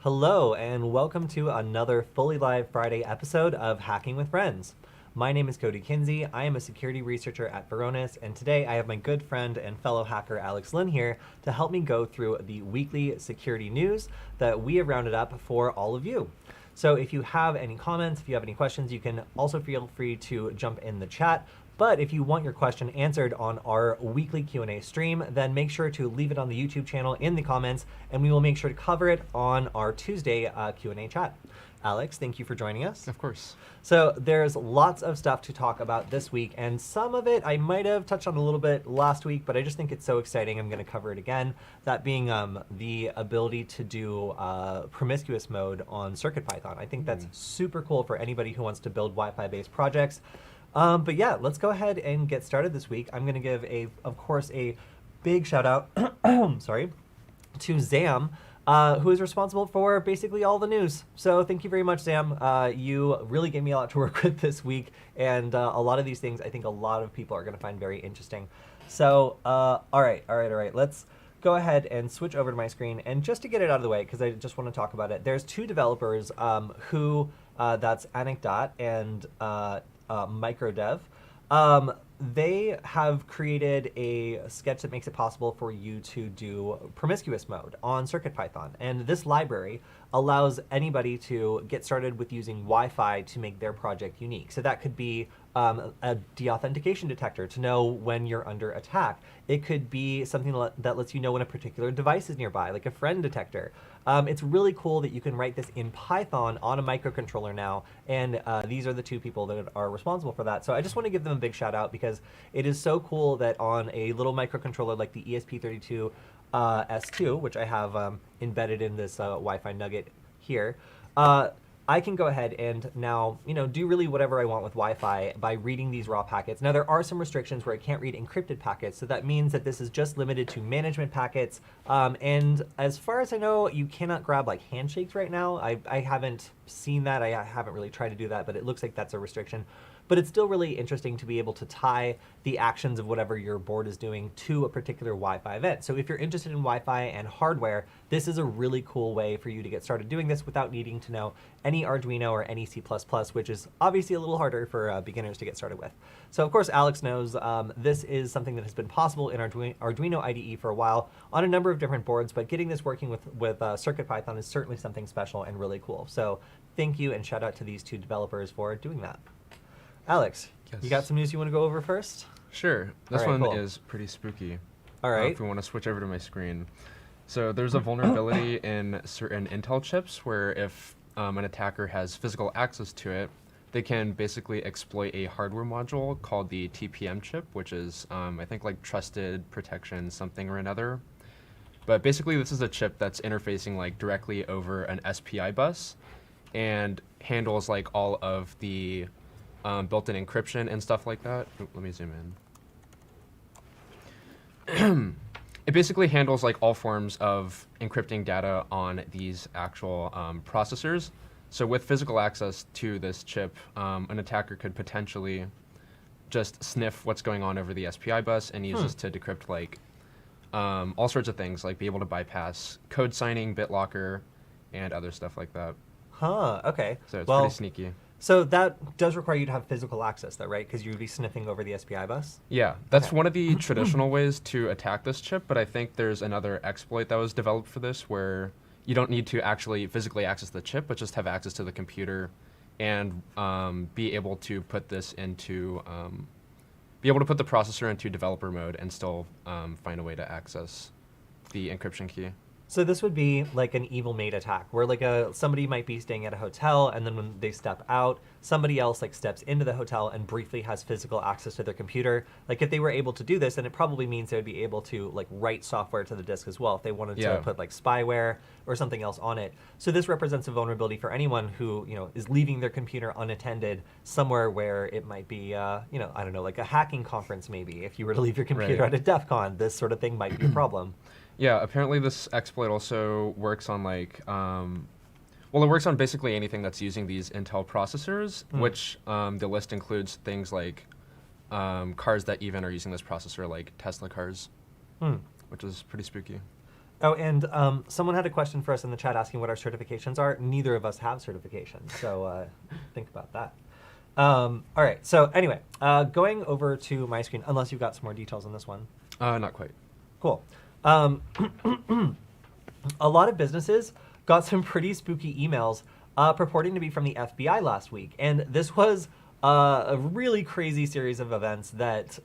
Hello, and welcome to another fully live Friday episode of Hacking with Friends. My name is Cody Kinsey. I am a security researcher at Varonis, and today I have my good friend and fellow hacker Alex Lin here to help me go through the weekly security news that we have rounded up for all of you. So if you have any comments, if you have any questions, you can also feel free to jump in the chat. But if you want your question answered on our weekly Q&A stream, then make sure to leave it on the YouTube channel in the comments, and we will make sure to cover it on our Tuesday Q&A chat. Alex, thank you for joining us. Of course. So there's lots of stuff to talk about this week, and some of it I might have touched on a little bit last week, but I just think it's so exciting I'm going to cover it again. That being the ability to do promiscuous mode on CircuitPython. I think that's super cool for anybody who wants to build Wi-Fi based projects. But yeah, let's go ahead and get started this week. I'm going to give, of course, a big shout out to Zam, who is responsible for basically all the news. So thank you very much, Zam. You really gave me a lot to work with this week, and a lot of these things I think a lot of people are going to find very interesting. So, all right. Let's go ahead and switch over to my screen. And just to get it out of the way, because I just want to talk about it, there's two developers who, that's Anecdot and Microdev. They have created a sketch that makes it possible for you to do promiscuous mode on CircuitPython. And this library allows anybody to get started with using Wi-Fi to make their project unique. So that could be a deauthentication detector to know when you're under attack. It could be something that lets you know when a particular device is nearby, like a friend detector. It's really cool that you can write this in Python on a microcontroller now, and these are the two people that are responsible for that. So I just want to give them a big shout out because it is so cool that on a little microcontroller like the ESP32 S2, which I have embedded in this Wi-Fi nugget here, I can go ahead and now, do really whatever I want with Wi-Fi by reading these raw packets. Now, there are some restrictions where I can't read encrypted packets, so that means that this is just limited to management packets. And as far as I know, you cannot grab like handshakes right now. I haven't seen that. I haven't really tried to do that, but it looks like that's a restriction. But it's still really interesting to be able to tie the actions of whatever your board is doing to a particular Wi-Fi event. So if you're interested in Wi-Fi and hardware, this is a really cool way for you to get started doing this without needing to know any Arduino or any C++, which is obviously a little harder for beginners to get started with. So of course, Alex knows this is something that has been possible in Arduino IDE for a while on a number of different boards, but getting this working with CircuitPython is certainly something special and really cool. So thank you and shout out to these two developers for doing that. Alex, yes. You got some news you want to go over first? Sure. This one is pretty spooky. All right. If we want to switch over to my screen. So there's a vulnerability in certain Intel chips where if an attacker has physical access to it, they can basically exploit a hardware module called the TPM chip, which is, I think, like trusted protection something or another. But basically, this is a chip that's interfacing like directly over an SPI bus and handles like all of the built-in encryption and stuff like that. Ooh, let me zoom in. It basically handles like all forms of encrypting data on these actual processors. So with physical access to this chip, an attacker could potentially just sniff what's going on over the SPI bus and use this to decrypt like all sorts of things, like be able to bypass code signing, BitLocker, and other stuff like that. Huh, okay. So it's pretty sneaky. So that does require you to have physical access, though, right? Because you would be sniffing over the SPI bus? Yeah, that's one of the traditional ways to attack this chip, but I think there's another exploit that was developed for this where you don't need to actually physically access the chip, but just have access to the computer and be able to put this into, be able to put the processor into developer mode and still find a way to access the encryption key. So this would be like an evil maid attack, where like somebody might be staying at a hotel, and then when they step out, somebody else like steps into the hotel and briefly has physical access to their computer. Like if they were able to do this, then it probably means they would be able to like write software to the disk as well if they wanted to put like spyware or something else on it. So this represents a vulnerability for anyone who is leaving their computer unattended somewhere where it might be I don't know, like a hacking conference maybe. If you were to leave your computer at a DEF CON, this sort of thing might be a problem. Yeah, apparently this exploit also works on like, well, it works on basically anything that's using these Intel processors, which the list includes things like cars that even are using this processor, like Tesla cars, which is pretty spooky. Oh, and someone had a question for us in the chat asking what our certifications are. Neither of us have certifications, so think about that. All right, so anyway, going over to my screen, unless you've got some more details on this one. Not quite. Cool. A lot of businesses got some pretty spooky emails purporting to be from the FBI last week. And this was a really crazy series of events that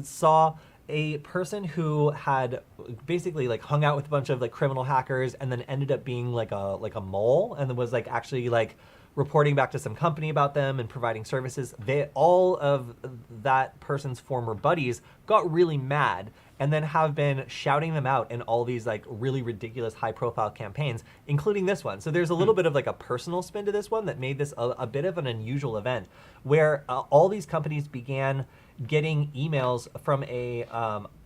saw a person who had basically like hung out with a bunch of like criminal hackers and then ended up being like a mole and was like actually like reporting back to some company about them and providing services. All of that person's former buddies got really mad and then have been shouting them out in all these like really ridiculous high profile campaigns, including this one. So there's a little bit of like a personal spin to this one that made this a bit of an unusual event where all these companies began getting emails from a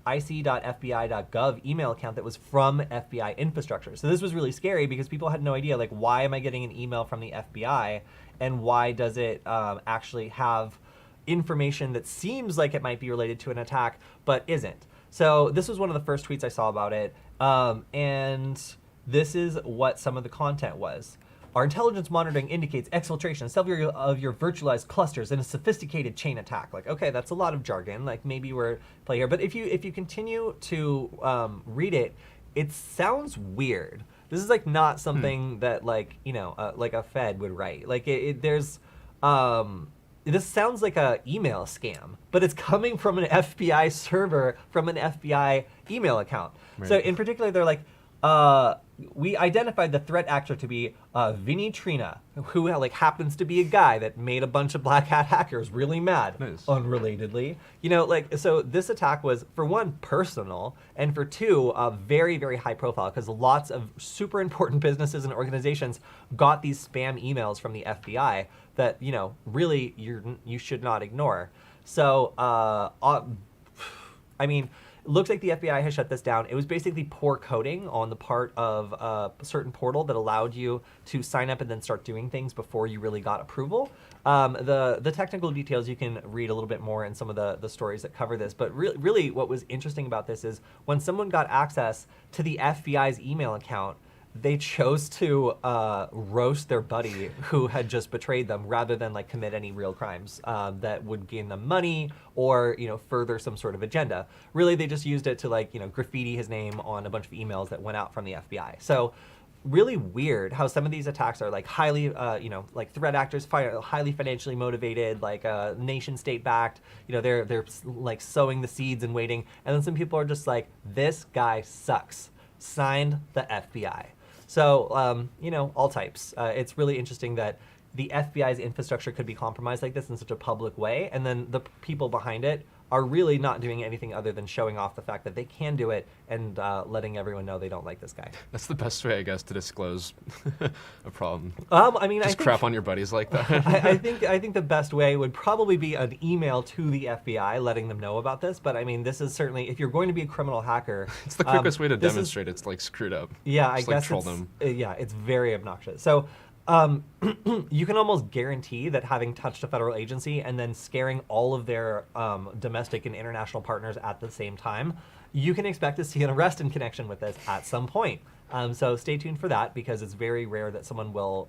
ic.fbi.gov email account that was from FBI infrastructure. So this was really scary because people had no idea, like, why am I getting an email from the FBI and why does it actually have information that seems like it might be related to an attack but isn't. So this was one of the first tweets I saw about it, and this is what some of the content was. Our intelligence monitoring indicates exfiltration of several of your virtualized clusters in a sophisticated chain attack. Like, okay, that's a lot of jargon. Like, maybe we're playing here. But if you continue to read it, it sounds weird. This is like not something that like like a Fed would write. Like there's this sounds like a email scam, but it's coming from an FBI server from an FBI email account. Right. So in particular, they're like, we identified the threat actor to be Vinny Trina, who like happens to be a guy that made a bunch of black hat hackers really mad, nice. Unrelatedly. Like, so this attack was, for one, personal, and for two, very, very high profile, because lots of super important businesses and organizations got these spam emails from the FBI that, really you should not ignore. So, I mean, it looks like the FBI has shut this down. It was basically poor coding on the part of a certain portal that allowed you to sign up and then start doing things before you really got approval. The technical details you can read a little bit more in some of the stories that cover this. But really what was interesting about this is when someone got access to the FBI's email account, they chose to roast their buddy who had just betrayed them rather than like commit any real crimes that would gain them money or further some sort of agenda. Really, they just used it to like graffiti his name on a bunch of emails that went out from the FBI. So really weird how some of these attacks are like highly like threat actors, highly financially motivated, like nation state backed. They're like sowing the seeds and waiting, and then some people are just like, this guy sucks. Signed, the FBI. So, all types. It's really interesting that the FBI's infrastructure could be compromised like this in such a public way, and then the people behind it are really not doing anything other than showing off the fact that they can do it and letting everyone know they don't like this guy. That's the best way, I guess, to disclose a problem. I mean, just crap on your buddies like that. I think the best way would probably be an email to the FBI letting them know about this. But I mean, this is certainly, if you're going to be a criminal hacker, it's the quickest way to demonstrate it's like screwed up. Yeah, just I guess troll them. Yeah, it's very obnoxious. So. You can almost guarantee that having touched a federal agency and then scaring all of their domestic and international partners at the same time, you can expect to see an arrest in connection with this at some point. So stay tuned for that, because it's very rare that someone will,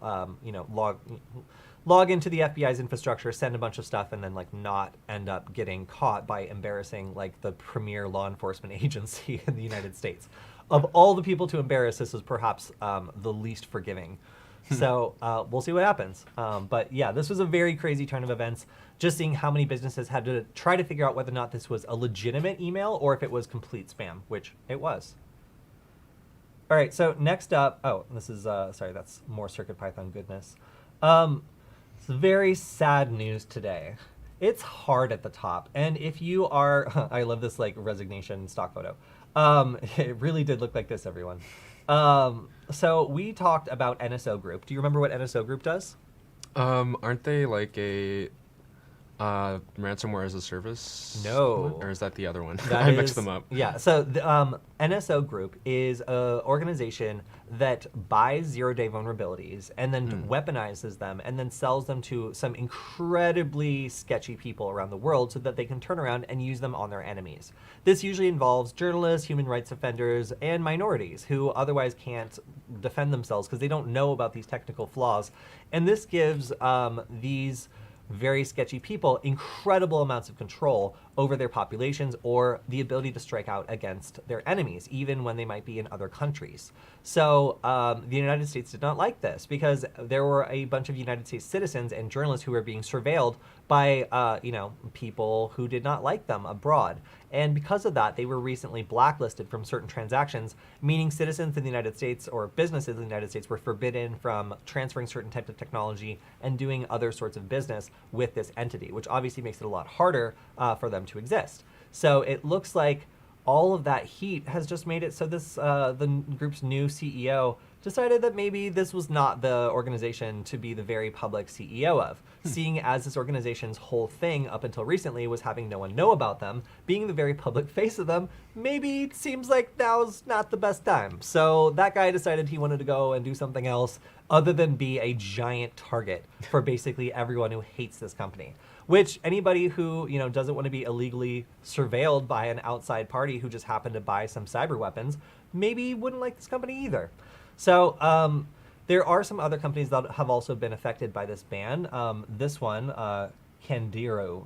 log into the FBI's infrastructure, send a bunch of stuff, and then like not end up getting caught by embarrassing like the premier law enforcement agency in the United States. Of all the people to embarrass, this is perhaps the least forgiving. So we'll see what happens. But yeah, this was a very crazy turn of events. Just seeing how many businesses had to try to figure out whether or not this was a legitimate email or if it was complete spam, which it was. All right, so next up, this is, sorry, that's more CircuitPython goodness. It's very sad news today. It's hard at the top. And if you are, I love this like resignation stock photo. It really did look like this, everyone. So we talked about NSO Group. Do you remember what NSO Group does? Aren't they like a Ransomware as a service? No. Or is that the other one? That I is, mixed them up. Yeah. So the NSO Group is an organization that buys zero-day vulnerabilities and then weaponizes them and then sells them to some incredibly sketchy people around the world so that they can turn around and use them on their enemies. This usually involves journalists, human rights offenders, and minorities who otherwise can't defend themselves because they don't know about these technical flaws. And this gives these very sketchy people incredible amounts of control over their populations or the ability to strike out against their enemies, even when they might be in other countries. So the United States did not like this because there were a bunch of United States citizens and journalists who were being surveilled by people who did not like them abroad. And because of that, they were recently blacklisted from certain transactions, meaning citizens in the United States or businesses in the United States were forbidden from transferring certain types of technology and doing other sorts of business with this entity, which obviously makes it a lot harder for them to exist. So it looks like all of that heat has just made it so this the group's new CEO decided that maybe this was not the organization to be the very public CEO of, seeing as this organization's whole thing up until recently was having no one know about them, being the very public face of them, maybe it seems like now's not the best time. So that guy decided he wanted to go and do something else other than be a giant target for basically everyone who hates this company. Which anybody who doesn't want to be illegally surveilled by an outside party who just happened to buy some cyber weapons maybe wouldn't like this company either. So there are some other companies that have also been affected by this ban. This one, Candero,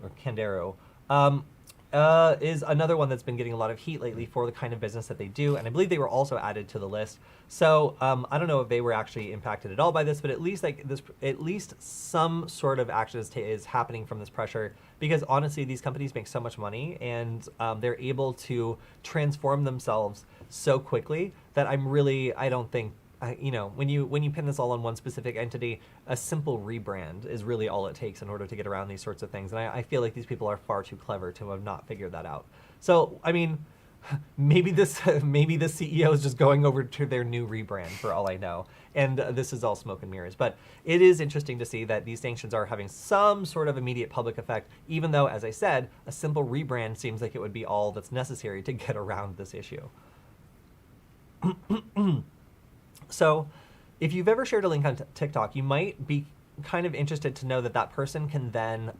is another one that's been getting a lot of heat lately for the kind of business that they do, and I believe they were also added to the list. So I don't know if they were actually impacted at all by this, but at least some sort of action is happening from this pressure, because honestly, these companies make so much money, and they're able to transform themselves so quickly that I don't think. When you pin this all on one specific entity, a simple rebrand is really all it takes in order to get around these sorts of things. And I feel like these people are far too clever to have not figured that out. So, I mean, maybe this CEO is just going over to their new rebrand for all I know. And this is all smoke and mirrors. But it is interesting to see that these sanctions are having some sort of immediate public effect, even though, as I said, a simple rebrand seems like it would be all that's necessary to get around this issue. So if you've ever shared a link on TikTok, you might be kind of interested to know that that person can then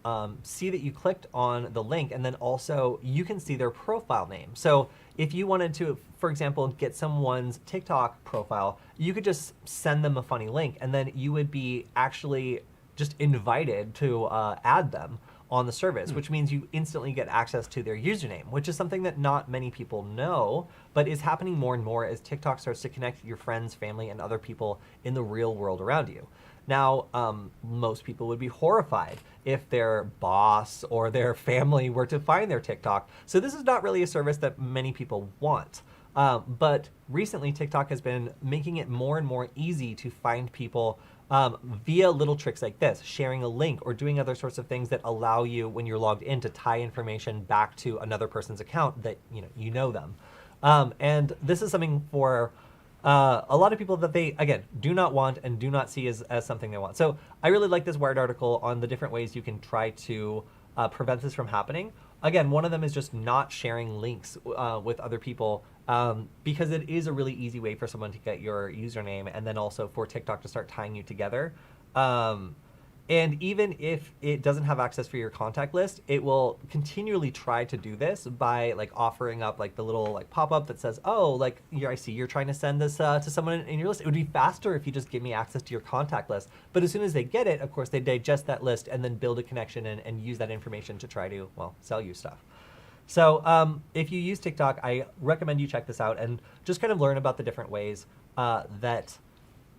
see that you clicked on the link, and then also you can see their profile name. So if you wanted to, for example, get someone's TikTok profile, you could just send them a funny link, and then you would be actually just invited to add them on the service, which means you instantly get access to their username, which is something that not many people know, but is happening more and more as TikTok starts to connect your friends, family, and other people in the real world around you. Now, most people would be horrified if their boss or their family were to find their TikTok. So this is not really a service that many people want. But recently, TikTok has been making it more and more easy to find people via little tricks like this, sharing a link or doing other sorts of things that allow you, when you're logged in, to tie information back to another person's account that you know them. And this is something for a lot of people that they, again, do not want and do not see as something they want. So I really like this Wired article on the different ways you can try to prevent this from happening. Again, one of them is just not sharing links with other people, because it is a really easy way for someone to get your username, and then also for TikTok to start tying you together. And even if it doesn't have access for your contact list, it will continually try to do this by offering up the little pop-up that says, oh, I see you're trying to send this to someone in your list. It would be faster if you just give me access to your contact list. But as soon as they get it, of course, they digest that list and then build a connection and use that information to try to, sell you stuff. So if you use TikTok, I recommend you check this out and just kind of learn about the different ways that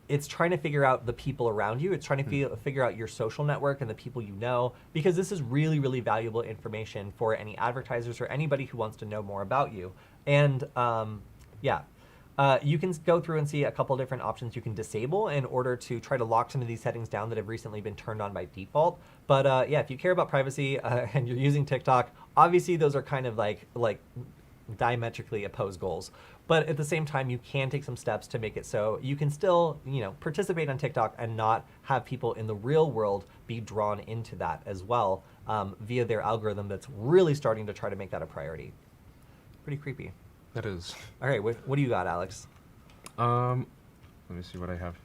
it's trying to figure out the people around you. It's trying to figure out your social network and the people you know, because this is really, really valuable information for any advertisers or anybody who wants to know more about you. And you can go through and see a couple different options you can disable in order to try to lock some of these settings down that have recently been turned on by default. But if you care about privacy and you're using TikTok, obviously those are kind of like diametrically opposed goals. But at the same time, you can take some steps to make it so you can still, participate on TikTok and not have people in the real world be drawn into that as well via their algorithm that's really starting to try to make that a priority. Pretty creepy. That is. All right, what do you got, Alex? Let me see what I have.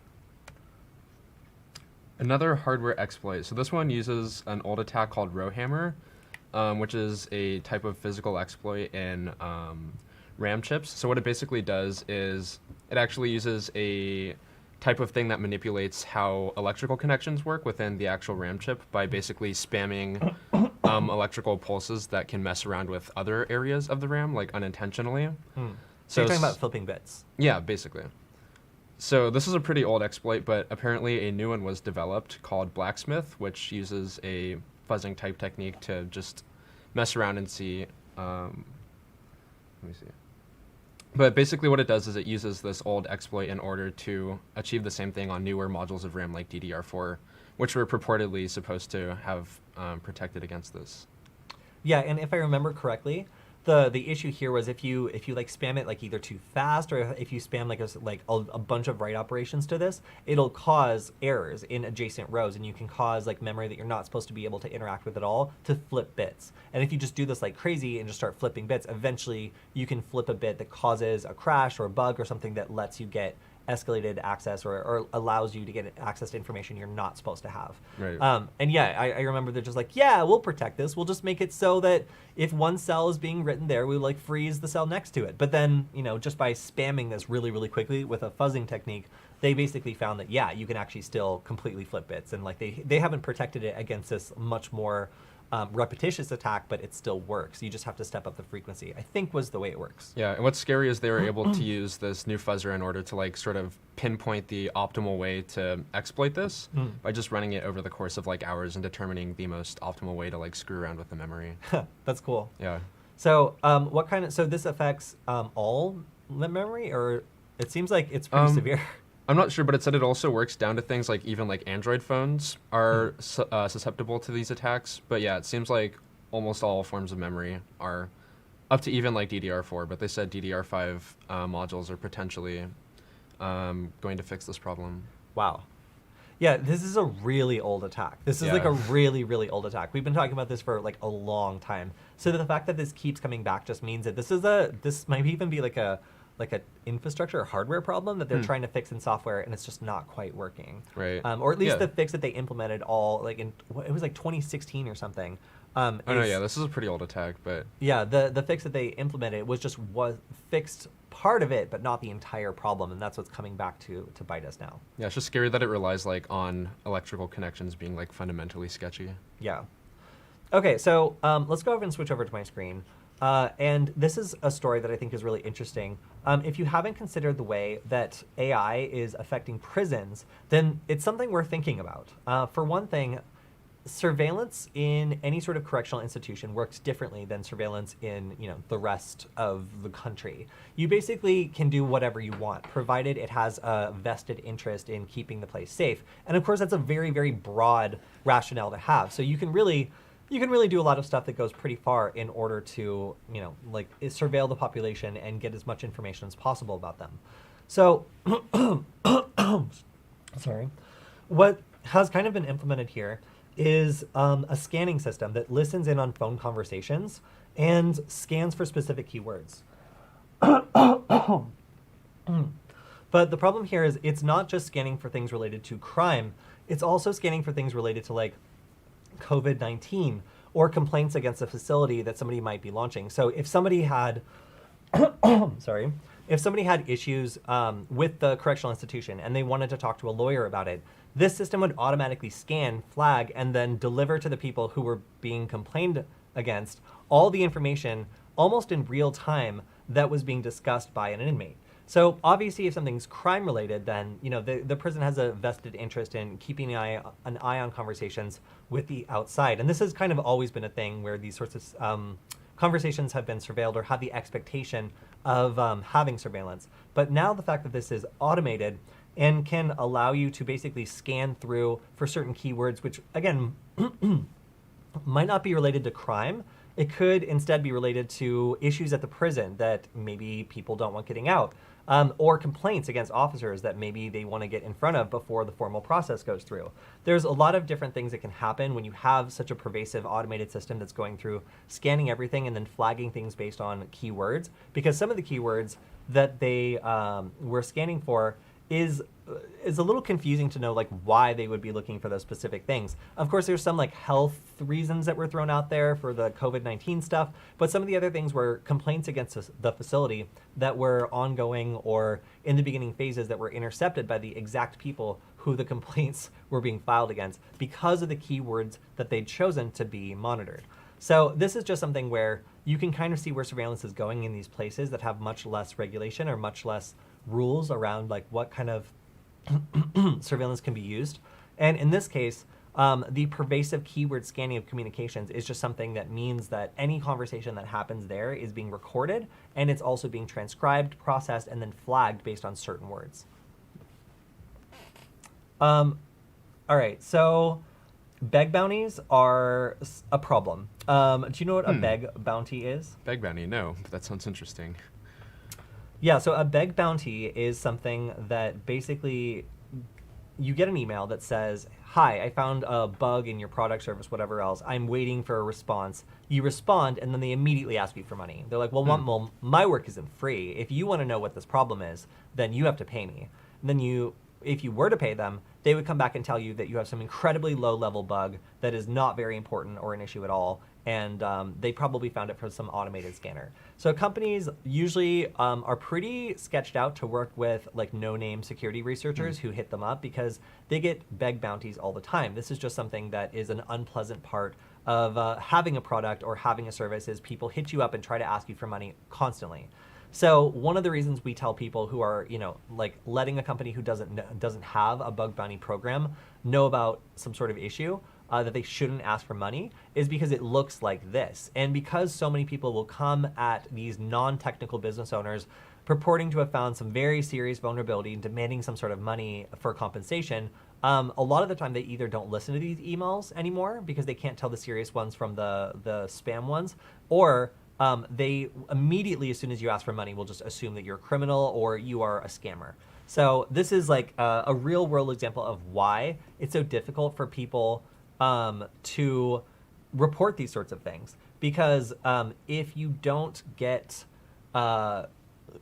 Another hardware exploit. So this one uses an old attack called Rowhammer, which is a type of physical exploit in RAM chips. So what it basically does is it actually uses a type of thing that manipulates how electrical connections work within the actual RAM chip by basically spamming electrical pulses that can mess around with other areas of the RAM, like unintentionally. So you're talking about flipping bits. Yeah, basically. So this is a pretty old exploit, but apparently a new one was developed called Blacksmith, which uses a fuzzing type technique to just mess around and see. Let me see. But basically what it does is it uses this old exploit in order to achieve the same thing on newer modules of RAM like DDR4, which were purportedly supposed to have protected against this. Yeah, and if I remember correctly, the issue here was if you like spam it like either too fast or if you spam like a bunch of write operations to this, it'll cause errors in adjacent rows, and you can cause like memory that you're not supposed to be able to interact with at all to flip bits. And if you just do this like crazy and just start flipping bits, eventually you can flip a bit that causes a crash or a bug or something that lets you get escalated access or allows you to get access to information you're not supposed to have. Right. And yeah, I remember they're just like, yeah, we'll protect this. We'll just make it so that if one cell is being written there, we like freeze the cell next to it. But then, just by spamming this really, really quickly with a fuzzing technique, they basically found that, yeah, you can actually still completely flip bits. And like they haven't protected it against this much more repetitious attack, but it still works. You just have to step up the frequency, I think was the way it works. Yeah, and what's scary is they were able to use this new fuzzer in order to like sort of pinpoint the optimal way to exploit this by just running it over the course of like hours and determining the most optimal way to like screw around with the memory. That's cool. Yeah. So so this affects all memory, or it seems like it's pretty severe. I'm not sure, but it said it also works down to things like even like Android phones are susceptible to these attacks. But yeah, it seems like almost all forms of memory are up to even like DDR4. But they said DDR5 modules are potentially going to fix this problem. Wow. Yeah, this is a really old attack. This is like a really, really old attack. We've been talking about this for like a long time. So the fact that this keeps coming back just means that this might even be like an infrastructure or hardware problem that they're trying to fix in software, and it's just not quite working. Right. Or at least the fix that they implemented all like it was like 2016 or something. This is a pretty old attack, but yeah, the fix that they implemented was fixed part of it, but not the entire problem, and that's what's coming back to bite us now. Yeah, it's just scary that it relies like on electrical connections being like fundamentally sketchy. Yeah. Okay, so let's go over and switch over to my screen. And this is a story that I think is really interesting. If you haven't considered the way that AI is affecting prisons, then it's something worth thinking about. For one thing, surveillance in any sort of correctional institution works differently than surveillance in the rest of the country. You basically can do whatever you want, provided it has a vested interest in keeping the place safe. And of course, that's a very, very broad rationale to have. So you can really do a lot of stuff that goes pretty far in order to, surveil the population and get as much information as possible about them. So, sorry, what has kind of been implemented here is a scanning system that listens in on phone conversations and scans for specific keywords. But the problem here is it's not just scanning for things related to crime, it's also scanning for things related to like COVID-19 or complaints against a facility that somebody might be launching. So if somebody had, if somebody had issues with the correctional institution and they wanted to talk to a lawyer about it, this system would automatically scan, flag, and then deliver to the people who were being complained against all the information almost in real time that was being discussed by an inmate. So obviously, if something's crime related, then the prison has a vested interest in keeping an eye on conversations with the outside. And this has kind of always been a thing where these sorts of conversations have been surveilled or have the expectation of having surveillance. But now the fact that this is automated and can allow you to basically scan through for certain keywords, which again might not be related to crime, It could instead be related to issues at the prison that maybe people don't want getting out, or complaints against officers that maybe they want to get in front of before the formal process goes through. There's a lot of different things that can happen when you have such a pervasive automated system that's going through scanning everything and then flagging things based on keywords, because some of the keywords that they were scanning for is a little confusing to know like why they would be looking for those specific things. Of course, there's some like health reasons that were thrown out there for the COVID-19 stuff, but some of the other things were complaints against the facility that were ongoing or in the beginning phases that were intercepted by the exact people who the complaints were being filed against because of the keywords that they'd chosen to be monitored. So this is just something where you can kind of see where surveillance is going in these places that have much less regulation or much less rules around like what kind of surveillance can be used. And in this case, the pervasive keyword scanning of communications is just something that means that any conversation that happens there is being recorded, and it's also being transcribed, processed, and then flagged based on certain words. All right, so beg bounties are a problem. Do you know what a beg bounty is? Beg bounty, no, but that sounds interesting. Yeah, so a beg bounty is something that basically you get an email that says, hi, I found a bug in your product, service, whatever else. I'm waiting for a response. You respond, and then they immediately ask you for money. They're like, well, my work isn't free. If you want to know what this problem is, then you have to pay me. And then if you were to pay them, they would come back and tell you that you have some incredibly low-level bug that is not very important or an issue at all, and they probably found it from some automated scanner. So companies usually are pretty sketched out to work with like no-name security researchers who hit them up because they get beg bounties all the time. This is just something that is an unpleasant part of having a product or having a service is people hit you up and try to ask you for money constantly. So one of the reasons we tell people who are, like letting a company who doesn't have a bug bounty program know about some sort of issue that they shouldn't ask for money is because it looks like this. And because so many people will come at these non-technical business owners purporting to have found some very serious vulnerability and demanding some sort of money for compensation, a lot of the time they either don't listen to these emails anymore because they can't tell the serious ones from the spam ones, or they immediately, as soon as you ask for money, will just assume that you're a criminal or you are a scammer. So this is like a real world example of why it's so difficult for people to report these sorts of things. Because if you don't get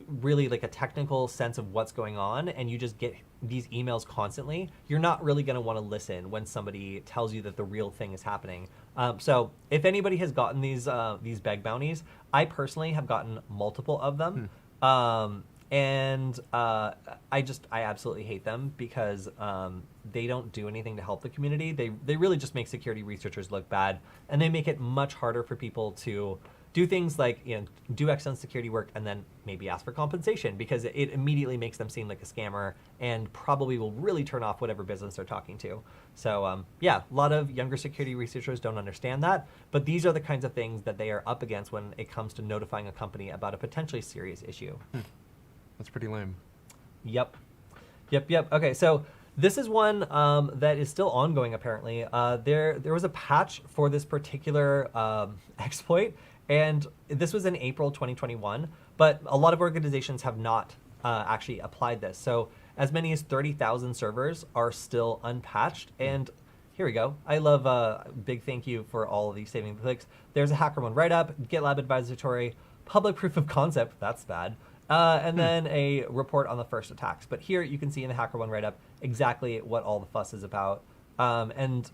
really like a technical sense of what's going on and you just get these emails constantly, you're not really going to want to listen when somebody tells you that the real thing is happening. So if anybody has gotten these beg bounties, I personally have gotten multiple of them. And I absolutely hate them because they don't do anything to help the community. They really just make security researchers look bad, and they make it much harder for people to do things like do excellent security work and then maybe ask for compensation, because it immediately makes them seem like a scammer and probably will really turn off whatever business they're talking to. So yeah, a lot of younger security researchers don't understand that, but these are the kinds of things that they are up against when it comes to notifying a company about a potentially serious issue. That's pretty lame. Yep. Okay, so this is one that is still ongoing apparently. There was a patch for this particular exploit, and this was in April 2021, but a lot of organizations have not actually applied this. So as many as 30,000 servers are still unpatched, and here we go. I love big thank you for all of these saving clicks. There's a HackerOne write-up, GitLab advisory, public proof of concept, that's bad, and then a report on the first attacks. But here you can see in the HackerOne write-up exactly what all the fuss is about. And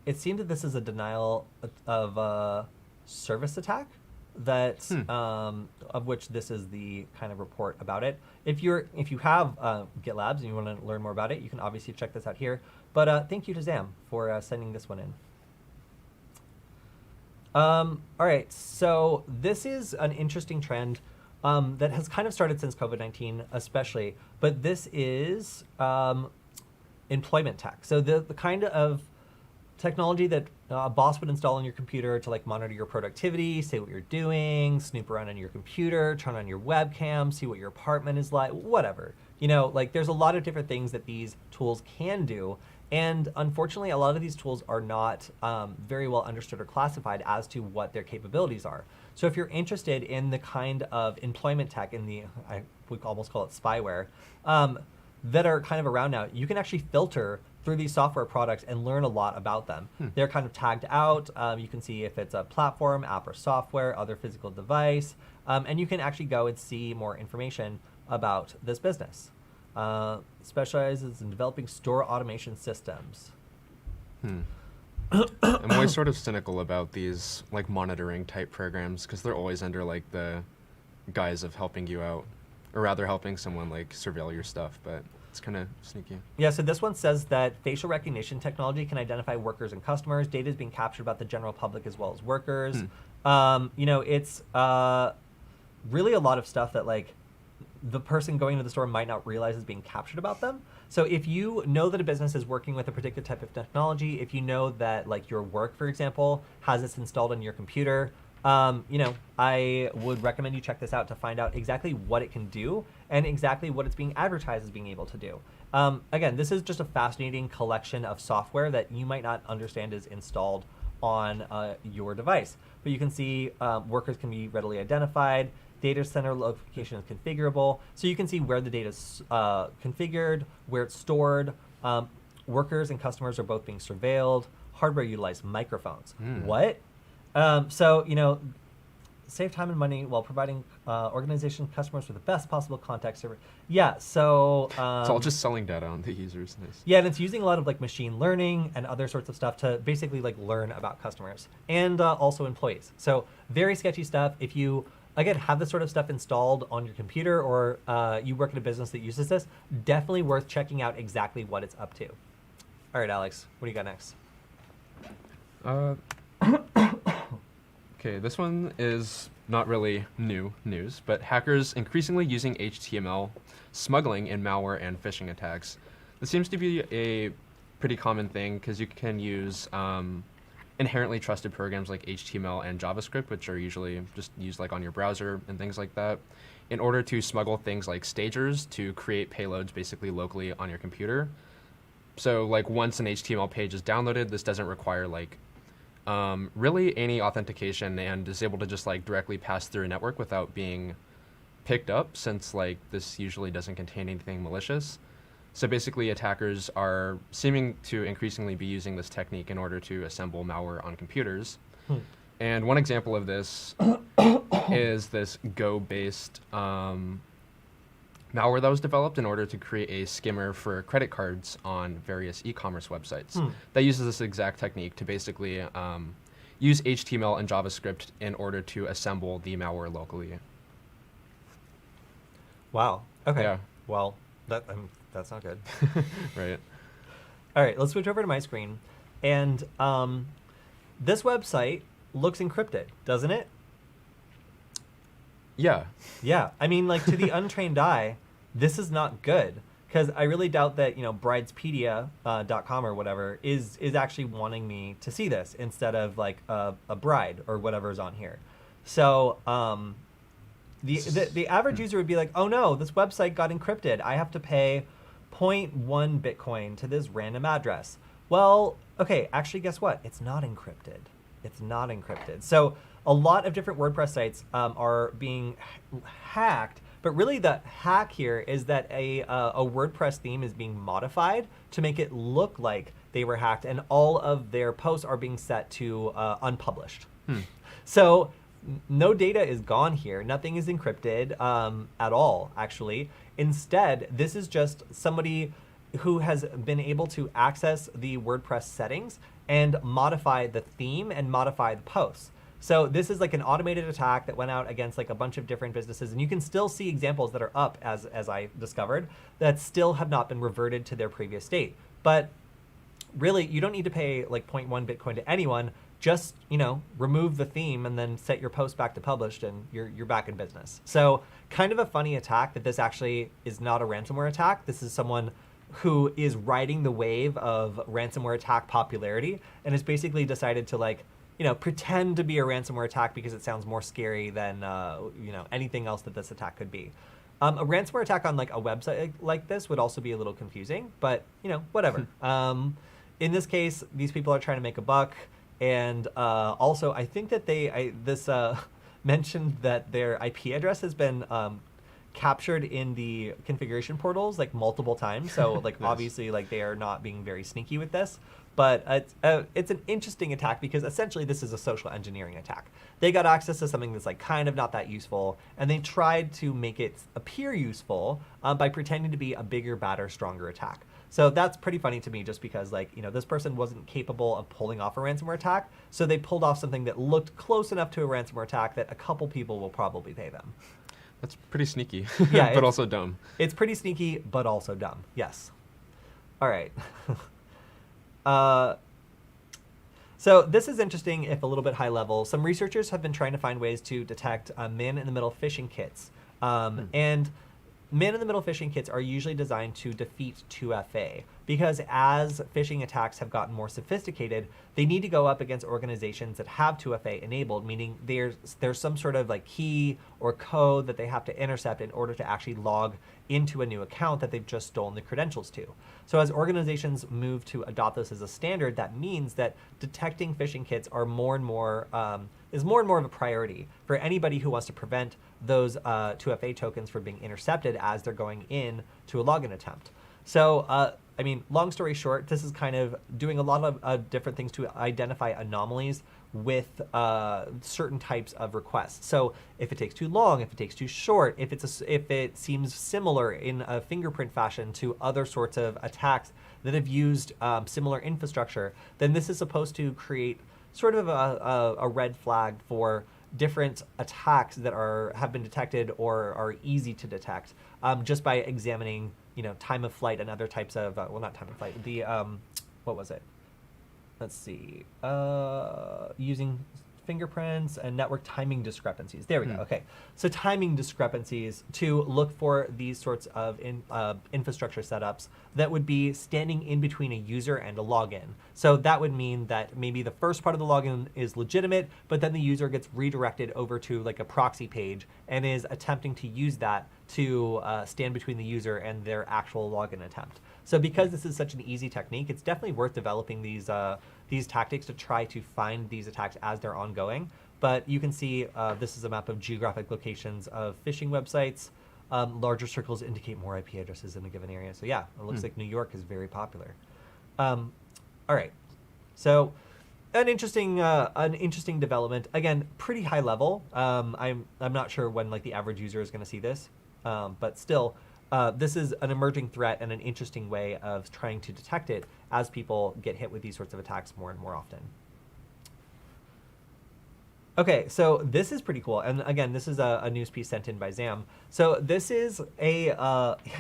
it seems that this is a denial of service attack that of which this is the kind of report about it. If you have GitLabs and you want to learn more about it, you can obviously check this out here. But thank you to Zam for sending this one in. All right, so this is an interesting trend that has kind of started since COVID-19 especially, but this is employment tech. So the kind of technology that a boss would install on your computer to like monitor your productivity, say what you're doing, snoop around on your computer, turn on your webcam, see what your apartment is like, whatever. You know, like there's a lot of different things that these tools can do. And unfortunately, a lot of these tools are not very well understood or classified as to what their capabilities are. So if you're interested in the kind of employment tech in the, I would almost call it spyware, that are kind of around now, you can actually filter through these software products and learn a lot about them. They're kind of tagged out. You can see if it's a platform, app, or software, other physical device, and you can actually go and see more information about this business. Specializes in developing store automation systems. I'm always sort of cynical about these like monitoring type programs because they're always under like the guise of helping you out, or rather helping someone like surveil your stuff, but it's kind of sneaky. Yeah, so this one says that facial recognition technology can identify workers and customers. Data is being captured about the general public as well as workers. You know, it's really a lot of stuff that like the person going to the store might not realize is being captured about them. So if you know that a business is working with a particular type of technology, if you know that like your work, for example, has this installed on your computer, you know, I would recommend you check this out to find out exactly what it can do and exactly what it's being advertised as being able to do. Again, this is just a fascinating collection of software that you might not understand is installed on your device. But you can see workers can be readily identified. Data center location is configurable. So you can see where the data is configured, where it's stored. Workers and customers are both being surveilled. Hardware utilized microphones. What? So, you know, save time and money while providing organization customers with the best possible contact server. Yeah, so... it's all just selling data on the users. Nice. Yeah, and it's using a lot of like machine learning and other sorts of stuff to basically like learn about customers and also employees. So very sketchy stuff. If you, again, have this sort of stuff installed on your computer or you work in a business that uses this, definitely worth checking out exactly what it's up to. All right, Alex, what do you got next? Okay, this one is not really new news, but hackers increasingly using HTML, smuggling in malware and phishing attacks. This seems to be a pretty common thing because you can use inherently trusted programs like HTML and JavaScript, which are usually just used like on your browser and things like that, in order to smuggle things like stagers to create payloads basically locally on your computer. So like once an HTML page is downloaded, this doesn't require like really any authentication and is able to just like directly pass through a network without being picked up, since like this usually doesn't contain anything malicious. So basically attackers are seeming to increasingly be using this technique in order to assemble malware on computers. And one example of this is this Go-based malware that was developed in order to create a skimmer for credit cards on various e-commerce websites that uses this exact technique to basically use HTML and JavaScript in order to assemble the malware locally. Wow. Okay. Yeah. Well, that's not good. Right. All right, let's switch over to my screen. And this website looks encrypted, doesn't it? Yeah. Yeah. I mean, like to the untrained eye, this is not good. Because I really doubt that, you know, bridespedia.com or whatever is actually wanting me to see this instead of like a bride or whatever's on here. So the average user would be like, oh no, this website got encrypted. I have to pay 0.1 Bitcoin to this random address. Well, okay, actually, guess what? It's not encrypted. It's not encrypted. So a lot of different WordPress sites are being hacked, but really the hack here is that a WordPress theme is being modified to make it look like they were hacked, and all of their posts are being set to unpublished. So no data is gone here. Nothing is encrypted at all, actually. Instead, this is just somebody who has been able to access the WordPress settings and modify the theme and modify the posts. So this is like an automated attack that went out against like a bunch of different businesses, and you can still see examples that are up, as I discovered, that still have not been reverted to their previous state. But really, you don't need to pay like 0.1 Bitcoin to anyone. Just, you know, remove the theme and then set your post back to published, and you're back in business. So kind of a funny attack that this actually is not a ransomware attack. This is someone who is riding the wave of ransomware attack popularity and has basically decided to like, pretend to be a ransomware attack because it sounds more scary than anything else that this attack could be. A ransomware attack on like a website like this would also be a little confusing, but whatever. In this case, these people are trying to make a buck, and also I think that this mentioned that their IP address has been captured in the configuration portals like multiple times. So like Nice. obviously like they are not being very sneaky with this. But it's an interesting attack because essentially this is a social engineering attack. They got access to something that's like kind of not that useful, and they tried to make it appear useful by pretending to be a bigger, badder, stronger attack. So that's pretty funny to me just because like, this person wasn't capable of pulling off a ransomware attack. So they pulled off something that looked close enough to a ransomware attack that a couple people will probably pay them. That's pretty sneaky, Yeah, but also dumb. It's pretty sneaky, but also dumb. Yes. All right. So this is interesting, if a little bit high level. Some researchers have been trying to find ways to detect man-in-the-middle phishing kits. And man-in-the-middle phishing kits are usually designed to defeat 2FA because as phishing attacks have gotten more sophisticated, they need to go up against organizations that have 2FA enabled, meaning there's some sort of like key or code that they have to intercept in order to actually log into a new account that they've just stolen the credentials to. So as organizations move to adopt this as a standard, that means that detecting phishing kits are more and more of a priority for anybody who wants to prevent those 2FA tokens from being intercepted as they're going in to a login attempt. So, long story short, this is kind of doing a lot of different things to identify anomalies with certain types of requests. So if it takes too long, if it takes too short, if it seems similar in a fingerprint fashion to other sorts of attacks that have used similar infrastructure, then this is supposed to create sort of a red flag for different attacks that have been detected or are easy to detect just by examining time of flight and other types of not time of flight, the what was it, let's see, using fingerprints and network timing discrepancies. There we go. Okay, so timing discrepancies to look for these sorts of infrastructure setups that would be standing in between a user and a login. So that would mean that maybe the first part of the login is legitimate, but then the user gets redirected over to like a proxy page and is attempting to use that to stand between the user and their actual login attempt. So because this is such an easy technique, it's definitely worth developing these tactics to try to find these attacks as they're ongoing. But you can see this is a map of geographic locations of phishing websites. Larger circles indicate more IP addresses in a given area. So yeah, it looks like New York is very popular. All right, so an interesting development. Again, pretty high level. I'm not sure when like the average user is going to see this, but still. This is an emerging threat and an interesting way of trying to detect it as people get hit with these sorts of attacks more and more often. Okay, so this is pretty cool. And again, this is a news piece sent in by Zam. So this is a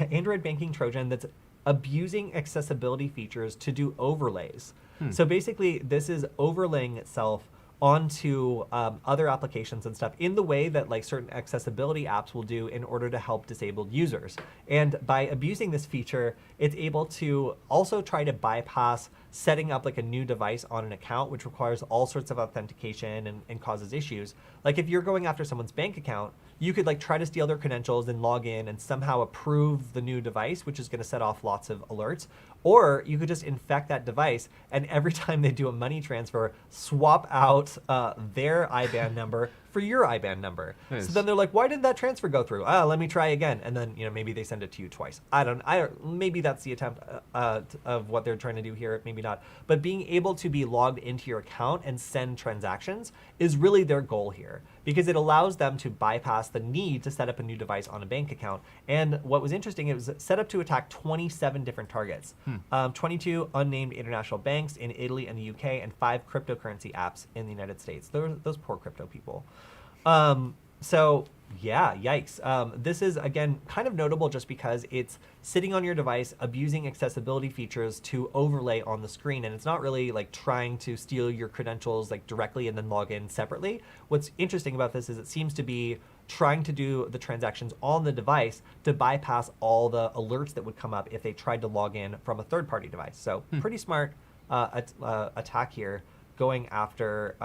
Android banking Trojan that's abusing accessibility features to do overlays. So basically, this is overlaying itself onto other applications and stuff in the way that like certain accessibility apps will do in order to help disabled users. And by abusing this feature, it's able to also try to bypass setting up like a new device on an account, which requires all sorts of authentication and causes issues. Like if you're going after someone's bank account, you could like try to steal their credentials and log in and somehow approve the new device, which is going to set off lots of alerts. Or you could just infect that device, and every time they do a money transfer, swap out their IBAN number for your IBAN number. Nice. So then they're like, why did that transfer go through? Let me try again. And then maybe they send it to you twice. I don't maybe that's the attempt of what they're trying to do here, maybe not. But being able to be logged into your account and send transactions is really their goal here, because it allows them to bypass the need to set up a new device on a bank account. And what was interesting, it was set up to attack 27 different targets. 22 unnamed international banks in Italy and the UK, and 5 cryptocurrency apps in the United States. Those poor crypto people. So yeah, yikes. This is, again, kind of notable just because it's sitting on your device, abusing accessibility features to overlay on the screen. And it's not really like trying to steal your credentials like directly and then log in separately. What's interesting about this is it seems to be trying to do the transactions on the device to bypass all the alerts that would come up if they tried to log in from a third-party device. So pretty smart attack here, going after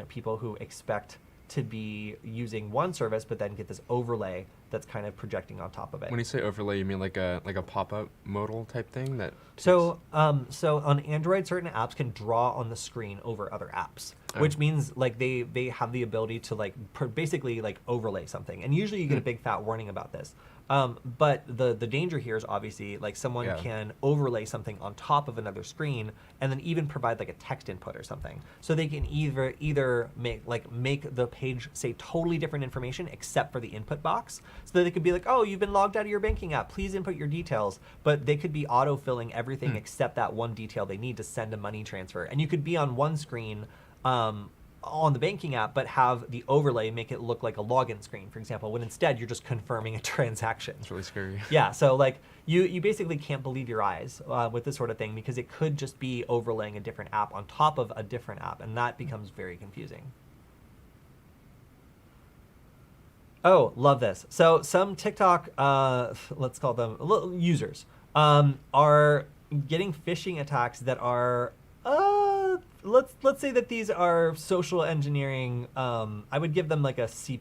people who expect to be using one service but then get this overlay that's kind of projecting on top of it. When you say overlay, you mean like a pop-up modal type thing that? So on Android, certain apps can draw on the screen over other apps, which means like they have the ability to like basically like overlay something, and usually you get a big fat warning about this. But the danger here is obviously like someone can overlay something on top of another screen and then even provide like a text input or something. So they can either make the page say totally different information except for the input box. So that they could be like, oh, you've been logged out of your banking app, please input your details. But they could be auto-filling everything except that one detail they need to send a money transfer. And you could be on one screen on the banking app, but have the overlay make it look like a login screen, for example, when instead you're just confirming a transaction. It's really scary. Yeah, so like you basically can't believe your eyes with this sort of thing, because it could just be overlaying a different app on top of a different app, and that becomes very confusing. Oh, love this. So some TikTok, let's call them users, are getting phishing attacks that are, let's say that these are social engineering. I would give them like a C+.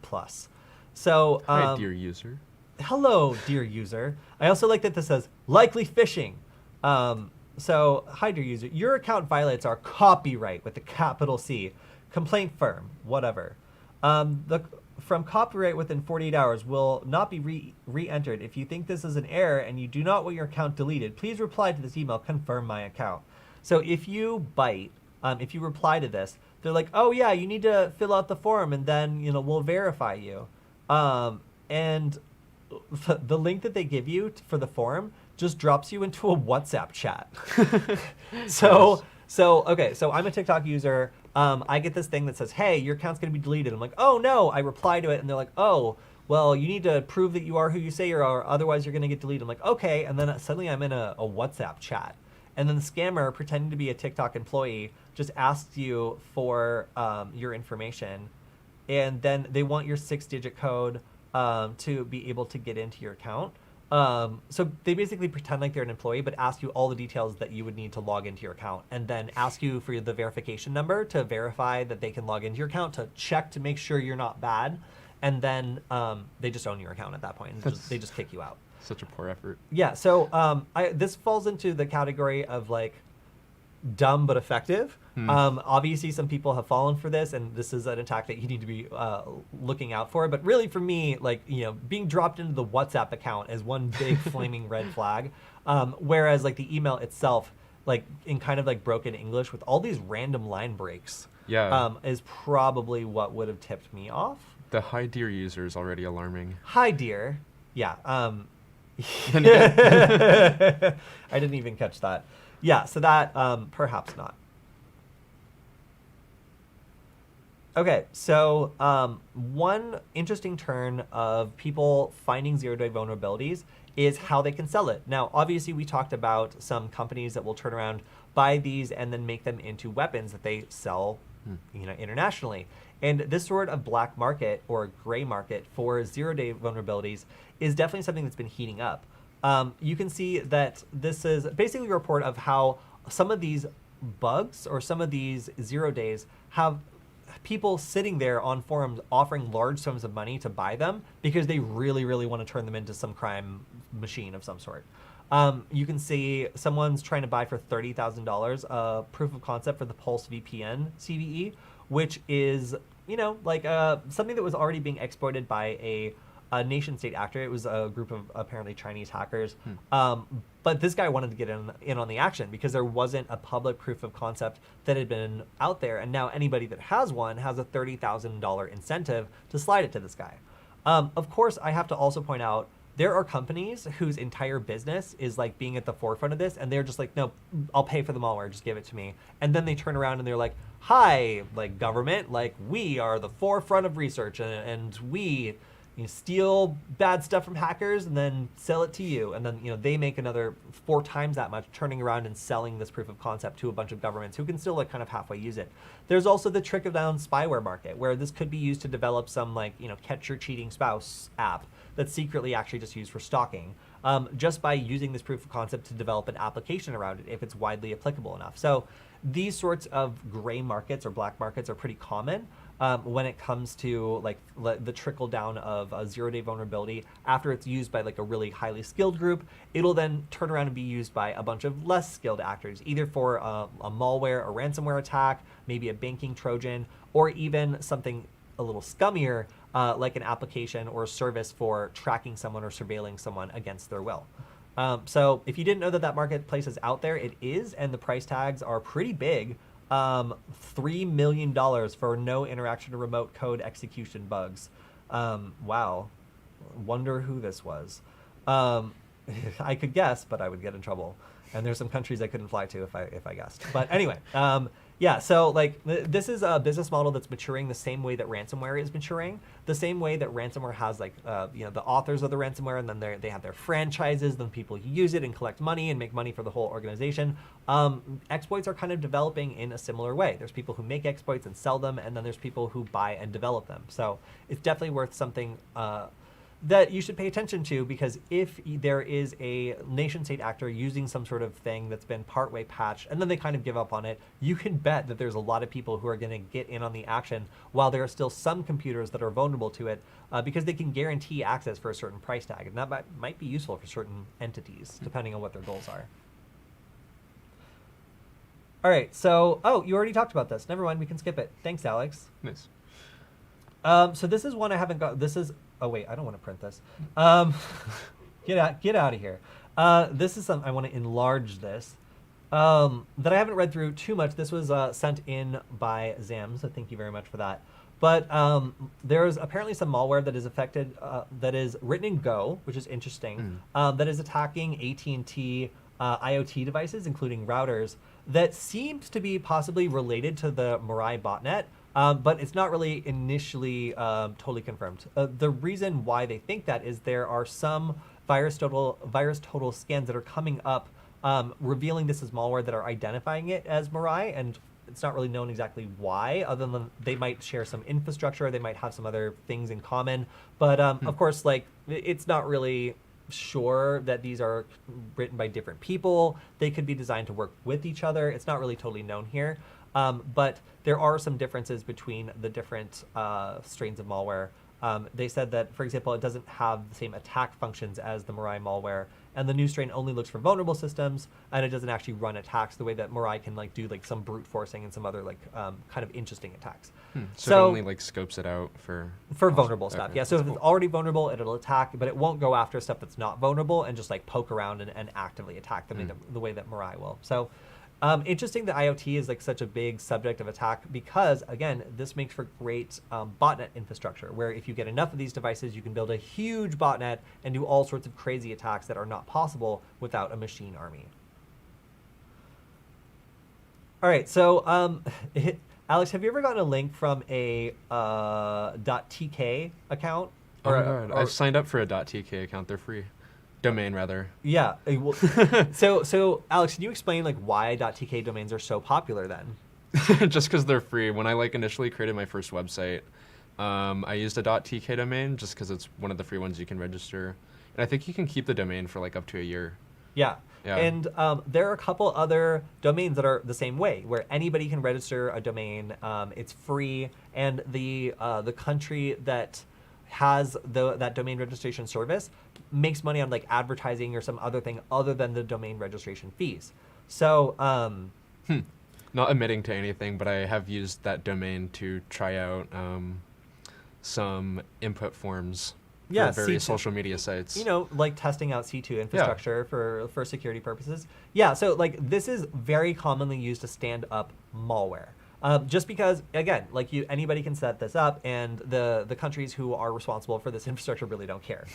So, hi, dear user. Hello, dear user. I also like that this says likely phishing. So, hi, dear user. Your account violates our copyright with a capital C. Complaint firm, whatever. From copyright within 48 hours will not be re-entered. If you think this is an error and you do not want your account deleted, please reply to this email, confirm my account. So if you bite, if you reply to this, they're like, oh yeah, you need to fill out the form and then, we'll verify you. And the link that they give you for the form just drops you into a WhatsApp chat. So I'm a TikTok user. I get this thing that says, hey, your account's going to be deleted. I'm like, oh, no. I reply to it, and they're like, oh, well, you need to prove that you are who you say you are, otherwise you're going to get deleted. I'm like, okay. And then suddenly I'm in a WhatsApp chat. And then the scammer, pretending to be a TikTok employee, just asks you for your information. And then they want your 6-digit code to be able to get into your account. So they basically pretend like they're an employee, but ask you all the details that you would need to log into your account, and then ask you for the verification number to verify that they can log into your account, to check to make sure you're not bad. And then they just own your account at that point, and they just kick you out. Such a poor effort. Yeah, so this falls into the category of like dumb but effective. Obviously, some people have fallen for this, and this is an attack that you need to be looking out for. But really, for me, like being dropped into the WhatsApp account is one big flaming red flag. Whereas like the email itself, like in kind of like broken English with all these random line breaks, is probably what would have tipped me off. The hi dear user is already alarming. Hi dear, yeah. I didn't even catch that. Yeah, so that perhaps not. Okay, so one interesting turn of people finding zero-day vulnerabilities is how they can sell it. Now, obviously, we talked about some companies that will turn around, buy these, and then make them into weapons that they sell, internationally. And this sort of black market or gray market for zero-day vulnerabilities is definitely something that's been heating up. You can see that this is basically a report of how some of these bugs or some of these 0 days have people sitting there on forums offering large sums of money to buy them because they really, really want to turn them into some crime machine of some sort. You can see someone's trying to buy for $30,000 a proof of concept for the Pulse VPN CVE, which is, like something that was already being exploited by a nation state actor. It was a group of apparently Chinese hackers. But this guy wanted to get in on the action because there wasn't a public proof of concept that had been out there. And now anybody that has one has a $30,000 incentive to slide it to this guy. Of course, I have to also point out, there are companies whose entire business is like being at the forefront of this, and they're just like, no, I'll pay for the malware, just give it to me. And then they turn around and they're like, hi, like government, like we are the forefront of research, and we steal bad stuff from hackers and then sell it to you, and then they make another 4 times that much, turning around and selling this proof of concept to a bunch of governments who can still like kind of halfway use it. There's also the trickle down spyware market, where this could be used to develop some like catch your cheating spouse app that's secretly actually just used for stalking, just by using this proof of concept to develop an application around it if it's widely applicable enough. So these sorts of gray markets or black markets are pretty common. When it comes to like the trickle down of a 0-day vulnerability. After it's used by like a really highly skilled group, it'll then turn around and be used by a bunch of less skilled actors, either for a malware, a ransomware attack, maybe a banking Trojan, or even something a little scummier, like an application or a service for tracking someone or surveilling someone against their will. So if you didn't know that marketplace is out there, it is, and the price tags are pretty big. $3 million for no interaction or remote code execution bugs. Wow. Wonder who this was. I could guess, but I would get in trouble. And there's some countries I couldn't fly to if I guessed. But anyway, yeah, so like this is a business model that's maturing the same way that ransomware is maturing, the same way that ransomware has like the authors of the ransomware, and then they have their franchises, then people use it and collect money and make money for the whole organization. Exploits are kind of developing in a similar way. There's people who make exploits and sell them, and then there's people who buy and develop them. So it's definitely worth something that you should pay attention to, because if there is a nation state actor using some sort of thing that's been partway patched and then they kind of give up on it, you can bet that there's a lot of people who are going to get in on the action while there are still some computers that are vulnerable to it, because they can guarantee access for a certain price tag, and that might be useful for certain entities depending on what their goals are. All right, so you already talked about this. Never mind, we can skip it. Thanks, Alex. Nice. So this is one I haven't got. This is. Oh wait, I don't want to print this. Get out of here. This is something I want to enlarge this. That I haven't read through too much. This was sent in by Zam, so thank you very much for that. But there's apparently some malware that is affected, that is written in Go, which is interesting, that is attacking AT&T IoT devices, including routers, that seems to be possibly related to the Mirai botnet. But it's not really initially totally confirmed. The reason why they think that is there are some virus total scans that are coming up revealing this as malware that are identifying it as Mirai, and it's not really known exactly why, other than they might share some infrastructure, they might have some other things in common. But of course, like it's not really sure that these are written by different people. They could be designed to work with each other. It's not really totally known here. But there are some differences between the different strains of malware. They said that, for example, it doesn't have the same attack functions as the Mirai malware, and the new strain only looks for vulnerable systems, and it doesn't actually run attacks the way that Mirai can like do like some brute forcing and some other like kind of interesting attacks. So it only like scopes it out for vulnerable stuff. Okay, Yeah, so if cool. it's already vulnerable, it'll attack, but it won't go after stuff that's not vulnerable and just like poke around and actively attack them in the way that Mirai will. So. Interesting that IoT is like such a big subject of attack, because again, this makes for great botnet infrastructure, where if you get enough of these devices, you can build a huge botnet and do all sorts of crazy attacks that are not possible without a machine army. All right, so Alex, have you ever gotten a link from a .tk account? Oh my God, I've signed up for a .tk account. They're free. Domain, rather. Yeah. Well, so Alex, can you explain like why .tk domains are so popular then? Just because they're free. When I like initially created my first website, I used a .tk domain just because it's one of the free ones you can register, and I think you can keep the domain for like up to a year. Yeah. Yeah. And there are a couple other domains that are the same way, where anybody can register a domain. It's free, and the country that has that domain registration service makes money on like advertising or some other thing other than the domain registration fees. So not admitting to anything, but I have used that domain to try out some input forms for various social media sites. Like testing out C2 infrastructure for security purposes. Yeah, so like this is very commonly used to stand up malware. Just because, again, like anybody can set this up, and the countries who are responsible for this infrastructure really don't care.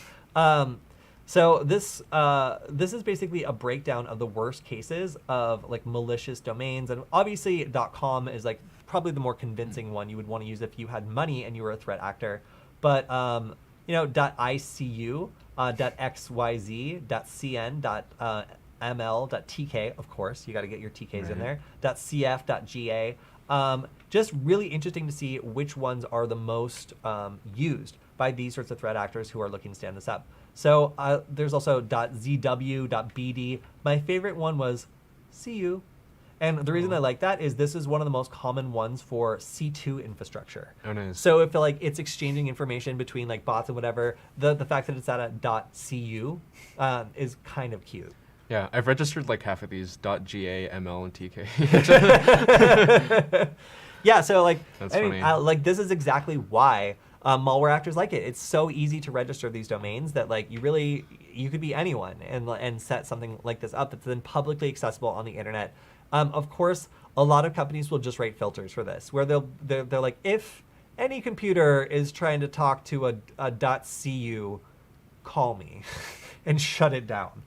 So this is basically a breakdown of the worst cases of like malicious domains, and obviously .com is like probably the more convincing one you would want to use if you had money and you were a threat actor. But .icu, .xyz, .cn, .ml, .tk, of course, you got to get your TKs in there, .cf, .ga. Just really interesting to see which ones are the most used by these sorts of threat actors who are looking to stand this up. So there's also .zw, .bd. My favorite one was CU. And the reason I like that is this is one of the most common ones for C2 infrastructure. Oh, nice. So if like it's exchanging information between like bots and whatever, the fact that it's at a .cu is kind of cute. Yeah, I've registered like half of these .ga, ml, and tk. Yeah, so like, That's I mean, funny. like this is exactly why malware actors like it. It's so easy to register these domains that like you could be anyone and set something like this up that's then publicly accessible on the internet. Of course, a lot of companies will just write filters for this, where they're like, if any computer is trying to talk to a .cu, call me, and shut it down.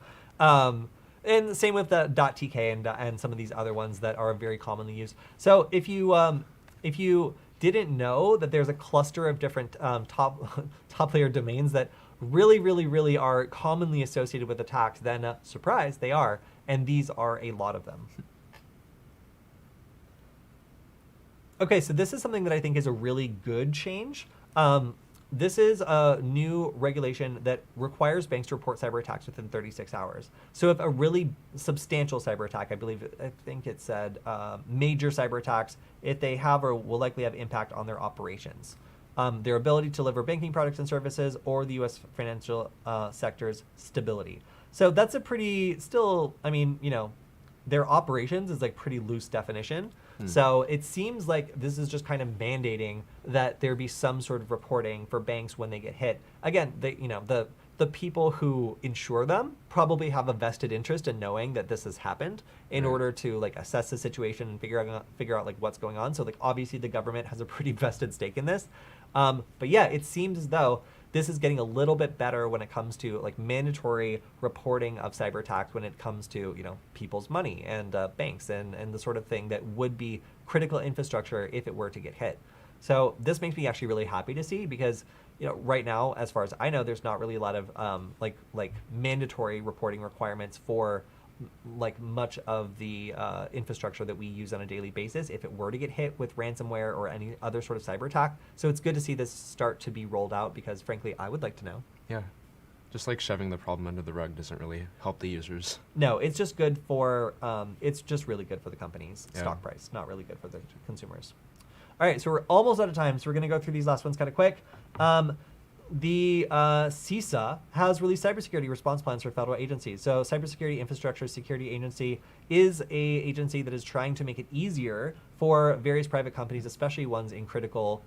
And same with the .tk and some of these other ones that are very commonly used. So if you didn't know that there's a cluster of different top layer domains that really are commonly associated with attacks, then surprise, they are, and these are a lot of them. Okay, so this is something that I think is a really good change. This is a new regulation that requires banks to report cyber attacks within 36 hours. So if a really substantial cyber attack, I think it said major cyber attacks, if they have or will likely have impact on their operations, their ability to deliver banking products and services, or the U.S. financial sector's stability. So that's a pretty, still, I mean, their operations is like pretty loose definition. So it seems like this is just kind of mandating that there be some sort of reporting for banks when they get hit. Again, the people who insure them probably have a vested interest in knowing that this has happened in order to like assess the situation and figure out like what's going on. So like obviously the government has a pretty vested stake in this. But yeah, it seems as though this is getting a little bit better when it comes to like mandatory reporting of cyber attacks when it comes to people's money and banks and the sort of thing that would be critical infrastructure if it were to get hit. So this makes me actually really happy to see, because right now, as far as I know, there's not really a lot of like mandatory reporting requirements for like much of the infrastructure that we use on a daily basis if it were to get hit with ransomware or any other sort of cyber attack. So it's good to see this start to be rolled out, because frankly, I would like to know. Yeah. Just like shoving the problem under the rug doesn't really help the users. No, it's just good for, it's just really good for the company's stock price, not really good for the consumers. All right, so we're almost out of time, so we're going to go through these last ones kind of quick. The CISA has released cybersecurity response plans for federal agencies. So Cybersecurity Infrastructure Security Agency is an agency that is trying to make it easier for various private companies, especially ones in critical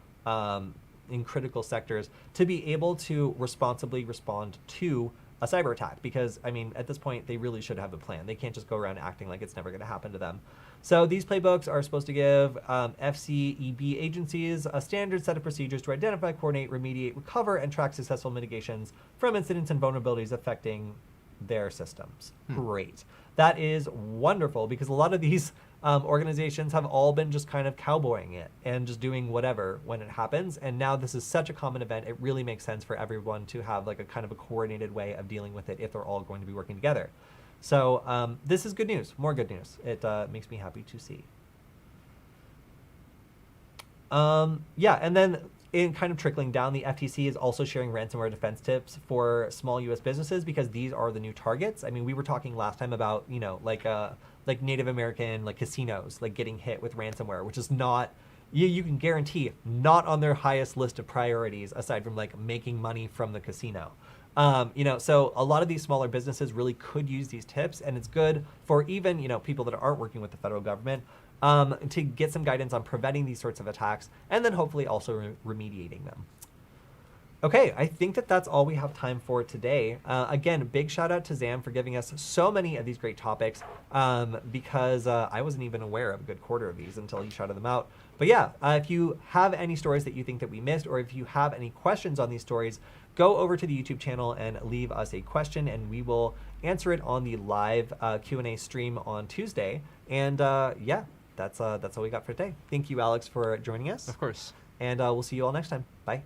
sectors, to be able to responsibly respond to a cyber attack. Because, I mean, at this point, they really should have a plan. They can't just go around acting like it's never going to happen to them. So these playbooks are supposed to give FCEB agencies a standard set of procedures to identify, coordinate, remediate, recover, and track successful mitigations from incidents and vulnerabilities affecting their systems. Great. That is wonderful, because a lot of these organizations have all been just kind of cowboying it and just doing whatever when it happens. And now this is such a common event, it really makes sense for everyone to have like a kind of a coordinated way of dealing with it if they're all going to be working together. So this is good news, more good news. It makes me happy to see. Yeah, and then in kind of trickling down, the FTC is also sharing ransomware defense tips for small U.S. businesses, because these are the new targets. I mean, we were talking last time about, like Native American, like casinos, like getting hit with ransomware, which is not, you can guarantee, not on their highest list of priorities aside from like making money from the casino. So a lot of these smaller businesses really could use these tips, and it's good for even, people that aren't working with the federal government to get some guidance on preventing these sorts of attacks, and then hopefully also remediating them. Okay, I think that's all we have time for today. Again, big shout out to Zam for giving us so many of these great topics, because I wasn't even aware of a good quarter of these until he shouted them out. But yeah, if you have any stories that you think that we missed, or if you have any questions on these stories, go over to the YouTube channel and leave us a question, and we will answer it on the live Q&A stream on Tuesday. And yeah, that's all we got for today. Thank you, Alex, for joining us. Of course. And we'll see you all next time. Bye.